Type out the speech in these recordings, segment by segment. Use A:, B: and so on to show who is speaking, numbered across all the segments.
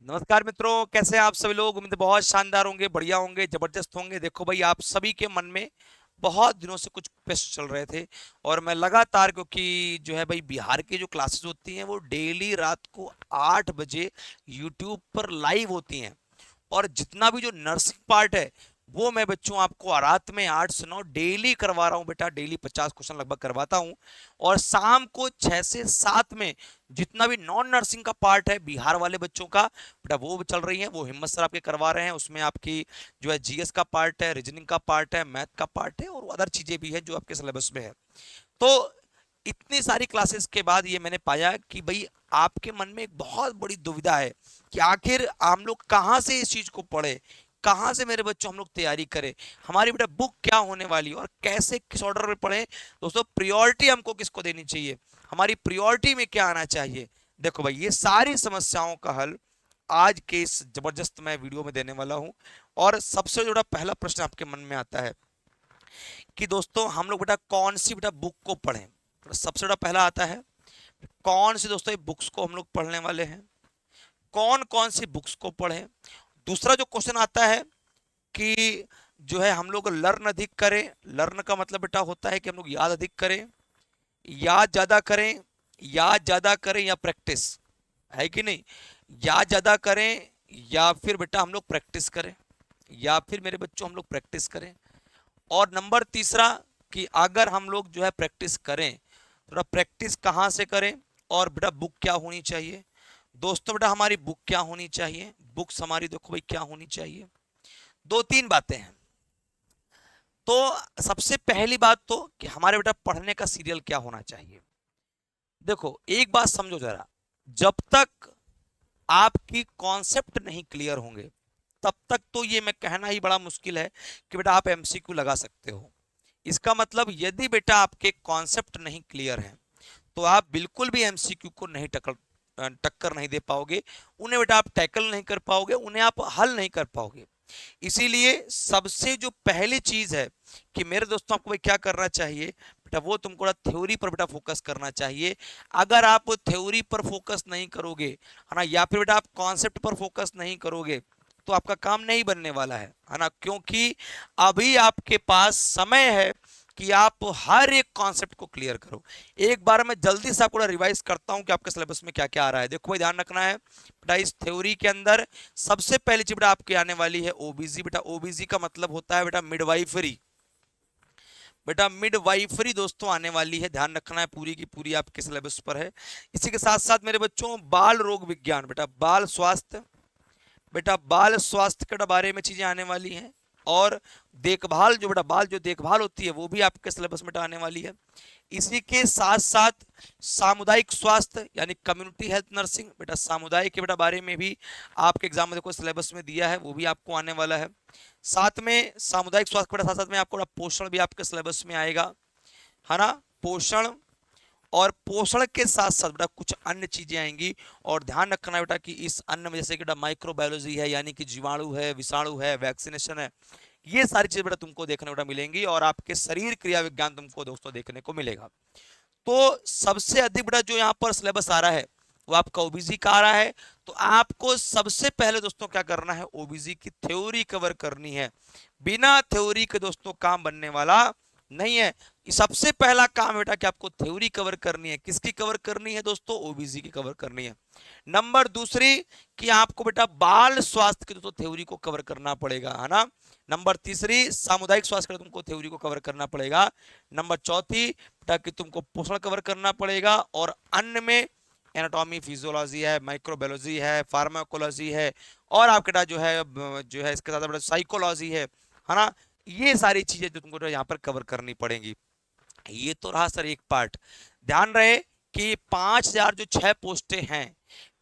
A: नमस्कार मित्रों, कैसे हैं आप सभी लोग। उम्मीद है बहुत शानदार होंगे, बढ़िया होंगे, जबरदस्त होंगे। देखो भाई, आप सभी के मन में बहुत दिनों से कुछ प्रश्न चल रहे थे और मैं लगातार, क्योंकि जो है भाई बिहार की जो क्लासेस होती हैं वो डेली रात को 8 बजे यूट्यूब पर लाइव होती हैं। और जितना भी जो नर्सिंग पार्ट है वो मैं बच्चों आपको रात में 8 से 9 डेली करवा रहा हूँ बेटा। डेली 50 क्वेश्चन लगभग करवाता हूँ। और शाम को 6 से 7 में जितना भी नॉन नर्सिंग का पार्ट है बिहार वाले बच्चों का बेटा, वो चल रही है। वो हिम्मत सर आपके करवा रहे हैं। उसमें आपकी जो है जीएस का पार्ट है, रीजनिंग का पार्ट है, मैथ का पार्ट है और अदर चीजें भी है जो आपके सिलेबस में है। तो इतनी सारी क्लासेस के बाद ये मैंने पाया कि भाई आपके मन में एक बहुत बड़ी दुविधा है कि आखिर हम लोग कहाँ से इस चीज को पढ़े, कहाँ से मेरे बच्चों हम लोग तैयारी करें, हमारी बेटा बुक क्या होने वाली है और कैसे किस ऑर्डर में पढ़ें। दोस्तों, प्रियोरिटी हमको किसको देनी चाहिए, हमारी प्रियोरिटी में क्या आना चाहिए। देखो भाई, ये सारी समस्याओं का हल आज के इस जबरदस्त मैं वीडियो में देने वाला हूं। और सबसे जुड़ा पहला प्रश्न आपके मन में आता है कि दोस्तों हम लोग बेटा कौन सी बेटा बुक को पढ़ें। तो सबसे बड़ा पहला आता है कौन सी दोस्तों ये बुक्स को हम लोग पढ़ने वाले हैं, कौन कौन सी बुक्स को पढ़ें। दूसरा जो क्वेश्चन आता है कि जो है हम लोग लर्न अधिक करें। लर्न का मतलब बेटा होता है कि हम लोग याद अधिक करें, याद ज्यादा करें, याद ज्यादा करें या प्रैक्टिस, है कि नहीं। याद ज्यादा करें या फिर बेटा हम लोग प्रैक्टिस करें, या फिर मेरे बच्चों हम लोग प्रैक्टिस करें। और नंबर तीसरा कि अगर हम लोग जो है प्रैक्टिस करें, थोड़ा प्रैक्टिस कहाँ से करें और बेटा बुक क्या होनी चाहिए। दोस्तों बेटा हमारी बुक क्या होनी चाहिए, बुक्स हमारी देखो भाई क्या होनी चाहिए। दो तीन बातें हैं। तो सबसे पहली बात तो कि हमारे बेटा पढ़ने का सीरियल क्या होना चाहिए। देखो एक बात समझो जरा, जब तक आपकी कॉन्सेप्ट नहीं क्लियर होंगे तब तक तो ये मैं कहना ही बड़ा मुश्किल है कि बेटा आप एमसीक्यू लगा सकते हो। इसका मतलब यदि बेटा आपके कॉन्सेप्ट नहीं क्लियर है तो आप बिल्कुल भी एमसीक्यू को नहीं टक्कर नहीं दे पाओगे। उन्हें बेटा आप टैकल नहीं कर पाओगे, उन्हें आप हल नहीं कर पाओगे। इसीलिए सबसे जो पहली चीज है कि मेरे दोस्तों आपको भाई क्या करना चाहिए बेटा, वो तुमको थ्योरी पर बेटा फोकस करना चाहिए। अगर आप थ्योरी पर फोकस नहीं करोगे, है ना, या फिर बेटा आप कॉन्सेप्ट पर फोकस नहीं करोगे तो आपका काम नहीं बनने वाला है ना। क्योंकि अभी आपके पास समय है कि आप हर एक कॉन्सेप्ट को क्लियर करो। एक बार मैं जल्दी से आपको रिवाइज करता हूं कि आपके सिलेबस में क्या क्या आ रहा है। देखो भाई ध्यान रखना है बेटा, इस थ्योरी के अंदर सबसे पहली चीज बेटा आपके आने वाली है ओबीजी। बेटा ओबीजी का मतलब होता है बेटा मिडवाइफरी। बेटा मिडवाइफरी दोस्तों आने वाली है, ध्यान रखना है, पूरी की पूरी आपके सिलेबस पर है। इसी के साथ साथ मेरे बच्चों बाल रोग विज्ञान, बेटा बाल स्वास्थ्य, बेटा बाल स्वास्थ्य के बारे में चीजें आने वाली हैं। और देखभाल, जो बेटा बाल जो देखभाल होती है वो भी आपके सिलेबस में आने वाली है। इसी के साथ साथ सामुदायिक स्वास्थ्य यानी कम्युनिटी हेल्थ नर्सिंग, बेटा सामुदायिक के बेटा बारे में भी आपके एग्जाम में देखो सिलेबस में दिया है, वो भी आपको आने वाला है। साथ में सामुदायिक स्वास्थ्य के साथ साथ में आपको पोषण भी आपके सिलेबस में आएगा, है ना, पोषण। और पोषण के साथ साथ बेटा कुछ अन्य चीजें आएंगी। और ध्यान रखना बेटा कि इस अन्न में जैसे कि बेटा माइक्रोबायोलॉजी है यानी कि जीवाणु है, विषाणु है, वैक्सीनेशन है, ये सारी चीजें बेटा तुमको देखने बेटा मिलेंगी। और आपके शरीर क्रिया विज्ञान तुमको दोस्तों देखने को मिलेगा। तो सबसे अधिक बेटा जो यहाँ पर सिलेबस आ रहा है वो आपका ओबीसी का आ रहा है। तो आपको सबसे पहले दोस्तों क्या करना है, ओबीसी की थ्योरी कवर करनी है। बिना थ्योरी के दोस्तों काम बनने वाला नहीं है। सबसे पहला काम बेटा कि आपको थ्योरी कवर करनी है। किसकी कवर करनी है दोस्तों, ओबीसी की कवर करनी है। नंबर दूसरी कि आपको बेटा बाल स्वास्थ्य की दोस्तों थ्योरी को कवर करना पड़ेगा, है ना। नंबर तीसरी सामुदायिक स्वास्थ्य का तुमको थ्योरी को कवर करना पड़ेगा। नंबर चौथी बेटा कि तुमको पोषण कवर करना पड़ेगा। और अन्य में एनाटॉमी, फिजियोलॉजी है, माइक्रोबायोलॉजी है, फार्माकोलॉजी है, और आपके जो है इसके साथ साइकोलॉजी है ना। ये सारी चीजें जो तुमको यहाँ पर कवर करनी पड़ेंगी। ये तो रहा सर एक पार्ट। ध्यान रहे कि 5,000 जो 6 पोस्टें हैं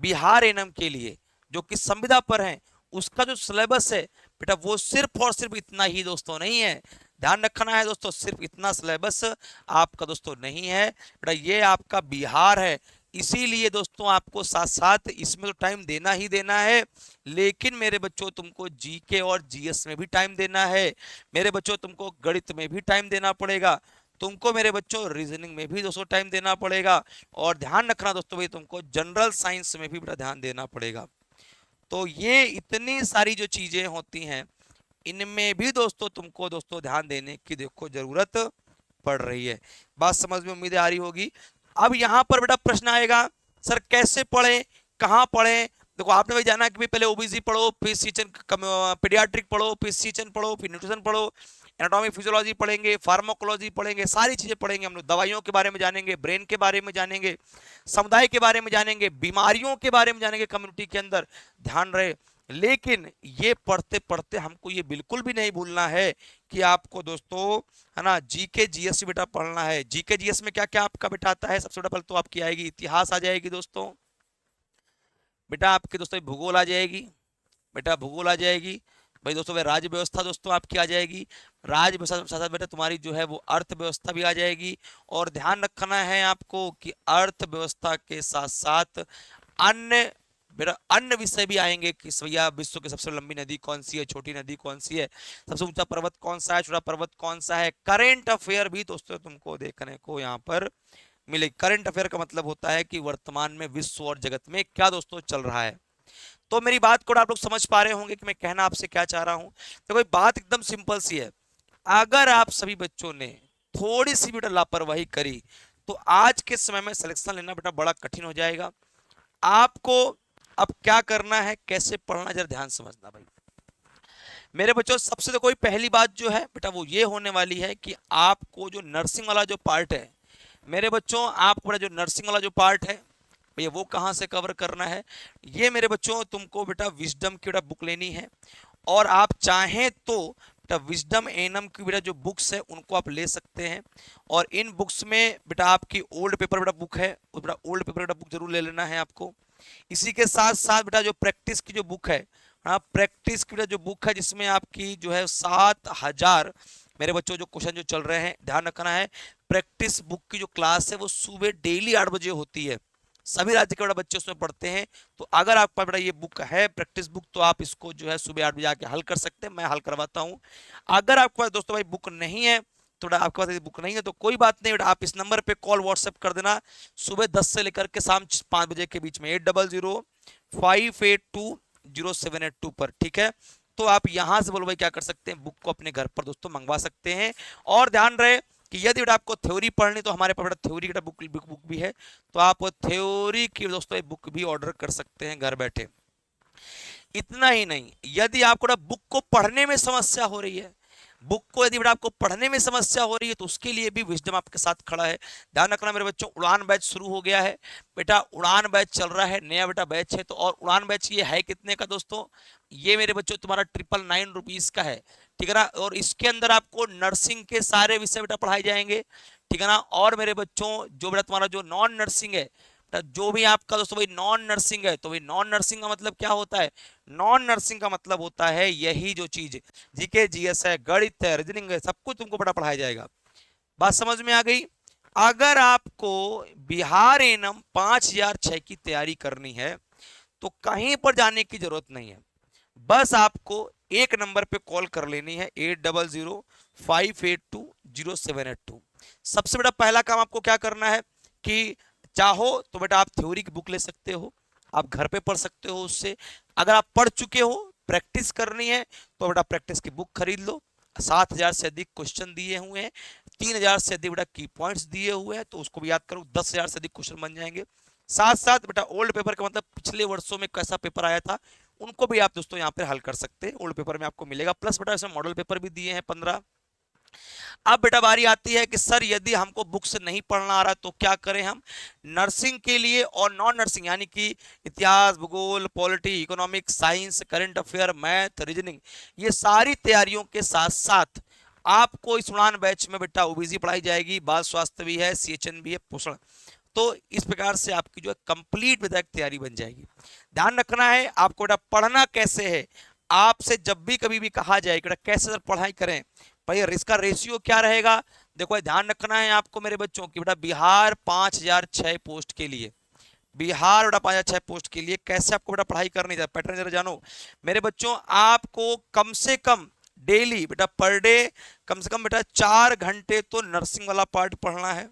A: बिहार एनएम के लिए जो कि संविदा पर हैं, उसका जो सिलेबस है बेटा वो सिर्फ और सिर्फ इतना ही दोस्तों नहीं है। ध्यान रखना है दोस्तों, सिर्फ इतना सिलेबस आपका दोस्तों नहीं है बेटा, ये आपका बिहार है। इसीलिए दोस्तों आपको साथ साथ इसमें तो टाइम देना ही देना है, लेकिन मेरे बच्चों तुमको जीके और जीएस में भी टाइम देना है। मेरे बच्चों तुमको गणित में भी टाइम देना पड़ेगा, तुमको मेरे बच्चों रीजनिंग में भी दोस्तों टाइम देना पड़ेगा। और ध्यान रखना दोस्तों भाई तुमको जनरल साइंस में भी बेटा ध्यान देना पड़ेगा। तो ये इतनी सारी जो चीजें होती हैं, इनमें भी दोस्तों तुमको दोस्तों ध्यान देने की देखो जरूरत पड़ रही है। बात समझ में उम्मीद आ रही होगी। अब यहाँ पर बेटा प्रश्न आएगा, सर कैसे पढ़े, कहाँ पढ़े। देखो आपने भाई जाना कि भाई पहले ओबीसी पढ़ो, फिर सीचन पीडियाट्रिक पढ़ो, फिर सीचन पढ़ो, फिर न्यूट्रिशन पढ़ो, एनाटॉमी फिजियोलॉजी पढ़ेंगे, फार्माकोलॉजी पढ़ेंगे, सारी चीजें पढ़ेंगे हम लोग। दवाइयों के बारे में जानेंगे, ब्रेन के बारे में जानेंगे, समुदाय के बारे में जानेंगे, बीमारियों के बारे में जानेंगे कम्युनिटी के अंदर। ध्यान रहे, लेकिन ये पढ़ते पढ़ते हमको ये बिल्कुल भी नहीं भूलना है कि आपको दोस्तों है ना जीके जीएस बेटा पढ़ना है। जीके जीएस में क्या क्या आपका बेटा आता है, सबसे बड़ा पहले तो आपकी आएगी इतिहास आ जाएगी दोस्तों, बेटा आपके दोस्तों भूगोल आ जाएगी, बेटा भूगोल आ जाएगी भाई दोस्तों, भाई राज्य व्यवस्था दोस्तों आपकी आ जाएगी, राज्य व्यवस्था के साथ साथ बेटा तुम्हारी जो है वो अर्थव्यवस्था भी आ जाएगी। और ध्यान रखना है आपको कि अर्थव्यवस्था के साथ साथ अन्य बेटा अन्य विषय भी आएंगे कि भैया विश्व की सबसे लंबी नदी कौन सी है, छोटी नदी कौन सी है, सबसे ऊंचा पर्वत कौन सा है, छोटा पर्वत कौन सा है। करेंट अफेयर भी दोस्तों तुमको देखने को यहाँ पर मिले। करंट अफेयर का मतलब होता है कि वर्तमान में विश्व और जगत में क्या दोस्तों चल रहा है। तो मेरी बात को आप लोग समझ पा रहे होंगे कि मैं कहना आपसे क्या चाह रहा हूं। तो कोई बात एकदम सिंपल सी है, अगर आप सभी बच्चों ने थोड़ी सी बेटा लापरवाही करी तो आज के समय में सिलेक्शन लेना बेटा बड़ा कठिन हो जाएगा। आपको अब क्या करना है, कैसे पढ़ना, जरा ध्यान समझना भाई मेरे बच्चों। सबसे तो कोई पहली बात जो है बेटा वो ये होने वाली है कि आपको जो नर्सिंग वाला जो पार्ट है मेरे बच्चों, आपको जो नर्सिंग वाला जो पार्ट है भैया वो कहाँ से कवर करना है। ये मेरे बच्चों तुमको बेटा विजडम की बेटा बुक लेनी है, और आप चाहें तो बेटा विजडम एनम की बेटा जो बुक्स है उनको आप ले सकते हैं। और इन बुक्स में बेटा आपकी ओल्ड पेपर बेटा बुक है, उस बेटा ओल्ड पेपर बेटा बुक जरूर ले लेना है आपको। इसी के साथ साथ बेटा जो प्रैक्टिस की जो बुक है, हाँ प्रैक्टिस की बेटा जो बुक है जिसमें आपकी जो है 7,000 मेरे बच्चों जो क्वेश्चन जो चल रहे हैं, ध्यान रखना है प्रैक्टिस बुक की जो क्लास है वो सुबह डेली 8 बजे होती है। सभी राज्य के बड़ा बच्चे उसमें पढ़ते हैं। तो अगर आपके पास बेटा ये बुक है प्रैक्टिस बुक, तो आप इसको जो है सुबह 8 बजे आके हल कर सकते हैं, मैं हल करवाता हूँ। अगर आपके पास दोस्तों भाई बुक नहीं है, तो बेटा आपके पास बुक नहीं है तो कोई बात नहीं बेटा, आप इस नंबर पे कॉल व्हाट्सएप कर देना सुबह 10 से लेकर के शाम 5 बजे के बीच में 8005820782 पर, ठीक है। तो आप यहां से बोलो भाई क्या कर सकते हैं, बुक को अपने घर पर दोस्तों मंगवा सकते हैं। और ध्यान रहे कि यदि बेटा आपको थ्योरी पढ़नी तो हमारे पास बेटा थ्योरी की बुक भी है, तो आप थ्योरी की दोस्तों बुक भी ऑर्डर कर सकते हैं घर बैठे। इतना ही नहीं, यदि आपको बुक को पढ़ने में समस्या हो रही है, बुक को यदि बेटा आपको पढ़ने में समस्या हो रही है तो उसके लिए भी विजडम आपके साथ खड़ा है। ध्यान रखना मेरे बच्चों, उड़ान बैच शुरू हो गया है बेटा, उड़ान बैच चल रहा है, नया बेटा बैच है। तो और उड़ान बैच ये है कितने का दोस्तों, ये मेरे बच्चों तुम्हारा 999 का है, ठीक है ना। और इसके अंदर आपको नर्सिंग के सारे विषय बेटा पढ़ाए जाएंगे, ठीक है ना। और मेरे बच्चों जो बेटा तुम्हारा जो नॉन नर्सिंग है, जो भी आपका दोस्तों भाई नॉन नर्सिंग है, तो भाई नॉन नर्सिंग का मतलब क्या होता है, नॉन नर्सिंग का मतलब होता है यही जो चीज जीके जीएस है, गणित है, रीजनिंग है, सब कुछ तुमको बड़ा पढ़ाया जाएगा। बात समझ में आ गई। अगर आपको बिहार एनम 5006 की तैयारी करनी है तो कहीं पर जाने की जरूरत नहीं है, बस आपको एक नंबर पे कॉल कर लेनी है 8005820782। सबसे बड़ा पहला काम आपको क्या करना है कि चाहो तो बेटा आप थ्योरी की बुक ले सकते हो, आप घर पे पढ़ सकते हो उससे। अगर आप पढ़ चुके हो, प्रैक्टिस करनी है, तो बेटा प्रैक्टिस की बुक खरीद लो। 7,000 से अधिक क्वेश्चन दिए हुए हैं, 3,000 से अधिक बेटा की पॉइंट्स दिए हुए हैं, तो उसको भी याद करो, 10,000 से अधिक क्वेश्चन बन जाएंगे। साथ साथ बेटा ओल्ड पेपर का मतलब पिछले वर्षों में कैसा पेपर आया था उनको भी आप दोस्तों यहाँ पे हल कर सकते हैं, ओल्ड पेपर में आपको मिलेगा। प्लस बेटा इसमें मॉडल पेपर भी दिए हैं 15। अब बेटा बारी आती है कि सर यदि हमको बुक से नहीं पढ़ना आ रहा तो क्या करें हम। नर्सिंग के लिए और नॉन नर्सिंग यानी कि इतिहास, भूगोल, polity, economics, science, current affair, math, reasoning, ये सारी तैयारियों के साथ साथ आपको इस उड़ान बैच में बेटा ओबीसी पढ़ाई जाएगी, बाल स्वास्थ्य भी है, सीएचएन भी है, पोषण। तो इस प्रकार से आपकी जो है कंप्लीट विधायक तैयारी बन जाएगी। ध्यान रखना है आपको बेटा पढ़ना कैसे है। आपसे जब भी कभी भी कहा जाए कि बेटा कैसे सर पढ़ाई करें, भाई इसका रेशियो क्या रहेगा, देखो ध्यान रखना है आपको मेरे बच्चों की बेटा बिहार 5006 पोस्ट के लिए, बिहार बेटा 5006 पोस्ट के लिए कैसे आपको बेटा पढ़ाई करनी है, पैटर्न जरा जानो मेरे बच्चों। आपको कम से कम डेली बेटा पर डे कम से कम बेटा 4 घंटे तो नर्सिंग वाला पार्ट पढ़ना है,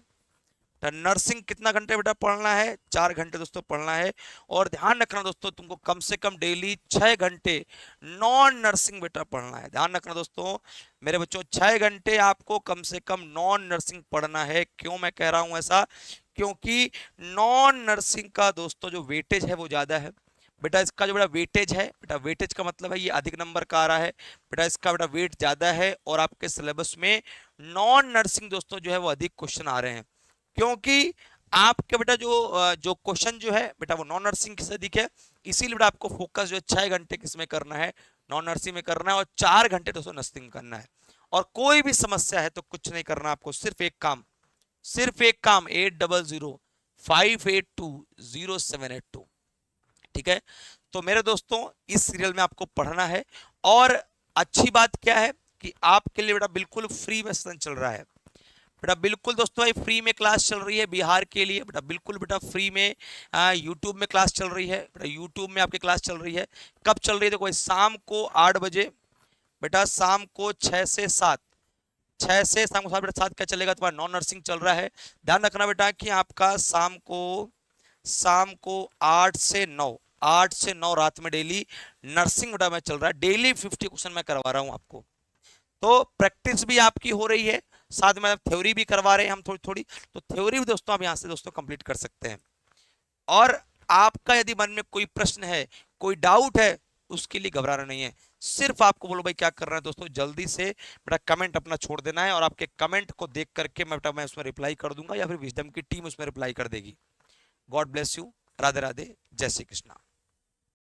A: बेटा नर्सिंग कितना घंटे बेटा पढ़ना है, 4 घंटे दोस्तों पढ़ना है। और ध्यान रखना दोस्तों, तुमको कम से कम डेली 6 घंटे नॉन नर्सिंग बेटा पढ़ना है। ध्यान रखना दोस्तों मेरे बच्चों, 6 घंटे आपको कम से कम नॉन नर्सिंग पढ़ना है। क्यों मैं कह रहा हूं ऐसा, क्योंकि नॉन नर्सिंग का दोस्तों जो वेटेज है वो ज्यादा है बेटा। इसका जो बेटा वेटेज है, बेटा वेटेज का मतलब है ये अधिक नंबर का आ रहा है बेटा, इसका बेटा वेट ज्यादा है और आपके सिलेबस में नॉन नर्सिंग दोस्तों जो है वो अधिक क्वेश्चन आ रहे हैं। क्योंकि आपके बेटा जो क्वेश्चन जो है बेटा वो नॉन नर्सिंग से अधिक है, इसीलिए बेटा आपको फोकस जो है 6 घंटे किसमें करना है, नॉन नर्सिंग में करना है, और 4 घंटे दोस्तों नर्सिंग में करना है। और कोई भी समस्या है तो कुछ नहीं करना आपको, सिर्फ एक काम, सिर्फ एक काम, 8005820782। ठीक है, तो मेरे दोस्तों इस सीरियल में आपको पढ़ना है। और अच्छी बात क्या है कि आपके लिए बेटा बिल्कुल फ्री में सेशन चल रहा है बेटा, बिल्कुल दोस्तों भाई फ्री में क्लास चल रही है बिहार के लिए बेटा, बिल्कुल बेटा फ्री में यूट्यूब में क्लास चल रही है बेटा, यूट्यूब में आपकी क्लास चल रही है। कब चल रही है, देखो शाम को 8 बजे बेटा, शाम को 6 से 7, 6 से शाम को 7 बेटा, 7 क्या चलेगा तुम्हारा नॉन नर्सिंग चल रहा है। ध्यान रखना बेटा कि आपका शाम को 8 से 9, 8 से 9 रात में डेली नर्सिंग बेटा में चल रहा है। डेली 50 क्वेश्चन मैं करवा रहा हूं आपको, तो प्रैक्टिस भी आपकी हो रही है, साथ में थ्योरी भी करवा रहे हैं हम थोड़ी थोड़ी, तो थ्योरी भी दोस्तों आप यहां से दोस्तों कंप्लीट कर सकते हैं। और आपका यदि मन में कोई प्रश्न है, कोई डाउट है, उसके लिए घबराना नहीं है। सिर्फ आपको बोलो भाई क्या करना है दोस्तों, जल्दी से बेटा कमेंट अपना छोड़ देना है, और आपके कमेंट को देख करके मैं उसमें रिप्लाई कर दूंगा या फिर विजडम की टीम उसमें रिप्लाई कर देगी। God bless you, Radhe Radhe, जय श्री कृष्णा।